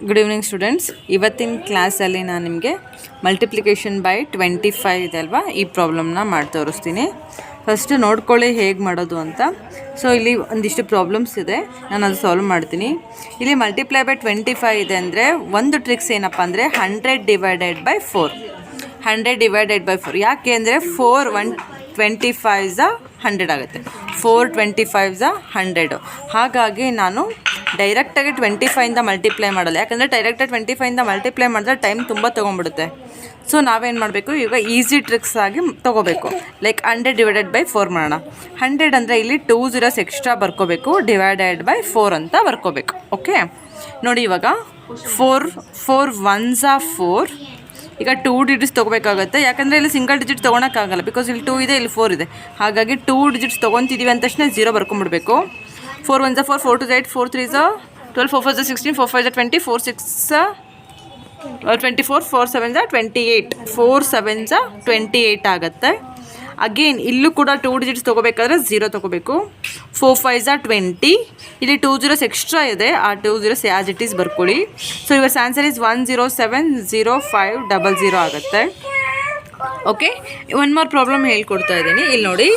Good evening students. ಇವತ್ತಿನ ಕ್ಲಾಸಲ್ಲಿ ನಾನು ನಿಮಗೆ ಮಲ್ಟಿಪ್ಲಿಕೇಶನ್ ಬೈ 25 ಇದೆ ಅಲ್ವಾ, ಈ ಪ್ರಾಬ್ಲಮ್ನ ಮಾಡಿ ತೋರಿಸ್ತೀನಿ. ಫಸ್ಟು ನೋಡ್ಕೊಳ್ಳಿ ಹೇಗೆ ಮಾಡೋದು ಅಂತ. ಸೊ ಇಲ್ಲಿ ಒಂದಿಷ್ಟು ಪ್ರಾಬ್ಲಮ್ಸ್ ಇದೆ, ನಾನು ಅದು ಸಾಲ್ವ್ ಮಾಡ್ತೀನಿ. ಇಲ್ಲಿ ಮಲ್ಟಿಪ್ಲೈ ಬೈ 25 ಇದೆ ಅಂದರೆ ಒಂದು ಟ್ರಿಕ್ಸ್ ಏನಪ್ಪ ಅಂದರೆ 100 ಡಿವೈಡೆಡ್ ಬೈ 4. 100 ಡಿವೈಡೆಡ್ ಬೈ 4 ಯಾಕೆ ಅಂದರೆ 4 100 ಆಗುತ್ತೆ. 4 100. ಹಾಗಾಗಿ ನಾನು ಡೈರೆಕ್ಟಾಗಿ 25ಇಂದ ಮಲ್ಟಿಪ್ಲೈ ಮಾಡಲ್ಲ, ಯಾಕಂದರೆ ಡೈರೆಕ್ಟಾಗಿ 25ಇಂದ ಮಲ್ಟಿಪ್ಲೈ ಮಾಡಿದ್ರೆ ಟೈಮ್ ತುಂಬ ತೊಗೊಂಡ್ಬಿಡುತ್ತೆ. ಸೊ ನಾವೇನು ಮಾಡಬೇಕು, ಈಗ ಈಸಿ ಟ್ರಿಕ್ಸ್ ಆಗಿ ತೊಗೋಬೇಕು. ಲೈಕ್ 100 ಡಿವೈಡೆಡ್ ಬೈ 4 ಮಾಡೋಣ. 100 ಅಂದರೆ ಇಲ್ಲಿ 2 zeros ಎಕ್ಸ್ಟ್ರಾ ಬರ್ಕೋಬೇಕು, ಡಿವೈಡೆಡ್ ಬೈ 4 ಅಂತ ಬರ್ಕೋಬೇಕು. ಓಕೆ, ನೋಡಿ ಇವಾಗ 4 1s are 4. ಈಗ 2 ಡಿಜಿಟ್ಸ್ ತೊಗೋಬೇಕಾಗುತ್ತೆ, ಯಾಕಂದರೆ ಇಲ್ಲಿ ಸಿಂಗಲ್ ಡಿಜಿಟ್ ತೊಗೊಳಕ್ಕಾಗಲ್ಲ, ಬಿಕಾಸ್ ಇಲ್ಲಿ 2 ಇದೆ, ಇಲ್ಲಿ 4 ಇದೆ. ಹಾಗಾಗಿ 2 ಡಿಜಿಟ್ಸ್ ತೊಗೊತಿದ್ದೀವಿ ಅಂದ ತಕ್ಷಣ 0 ಬರ್ಕೊಂಬಿಡ್ಬೇಕು. 4 1s are 4, 4 2s are 8, 4 3s are 12, 4 4s are 16, 4 5s are 20, 4 6s are 24, 4 7s are 28. 4 7s are 28 ಆಗುತ್ತೆ. ಅಗೇನ್ ಇಲ್ಲೂ ಕೂಡ 2 ಡಿಜಿಟ್ಸ್ ತೊಗೋಬೇಕಾದ್ರೆ 0 ತೊಗೋಬೇಕು. 4 5s are 20. ಇಲ್ಲಿ 2 zeros ಎಕ್ಸ್ಟ್ರಾ ಇದೆ, ಆ 2 zeros ಆ್ಯಸ್ ಇಟ್ ಈಸ್ ಬರ್ಕೊಳ್ಳಿ. ಸೊ ಯುವರ್ ಆನ್ಸರ್ ಇಸ್ 1070500 ಆಗುತ್ತೆ. ಓಕೆ, ಒನ್ ಮೋರ್ ಪ್ರಾಬ್ಲಮ್ ಹೇಳ್ಕೊಡ್ತಾ ಇದ್ದೀನಿ. ಇಲ್ಲಿ ನೋಡಿ,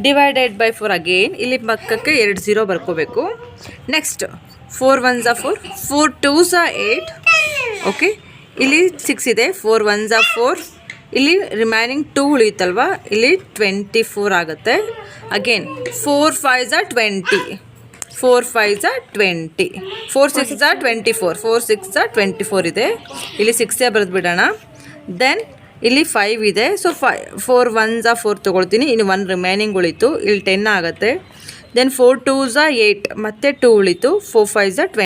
ಡಿವೈಡೆಡ್ ಬೈ 4 ಅಗೇನ್ ಇಲ್ಲಿ ಪಕ್ಕಕ್ಕೆ 2 0 ಬರ್ಕೋಬೇಕು. Next 4 1s are 4, 4 2s are 8. Okay, ಇಲ್ಲಿ 6 ಇದೆ, 4 1s are 4. ಇಲ್ಲಿ ರಿಮೈನಿಂಗ್ 2 ಉಳಿಯುತ್ತಲ್ವ, ಇಲ್ಲಿ 24 ಆಗುತ್ತೆ. Again 4 5s are 20, 4 5s are 20, 4 6s are 24, 4 6s are 24 ಇದೆ. ಇಲ್ಲಿ 6 ಬರೆದ್ಬಿಡೋಣ. ದೆನ್ ಇಲ್ಲಿ 5 ಇದೆ, ಸೊ 4 1s are 4 ತೊಗೊಳ್ತೀನಿ, ಇನ್ನು 1 ರಿಮೈನಿಂಗ್ ಉಳಿತು, ಇಲ್ಲಿ 10 ಆಗುತ್ತೆ. ದೆನ್ 4 2s are 8, ಮತ್ತೆ 2 ಉಳಿತು, 4 5s are 20.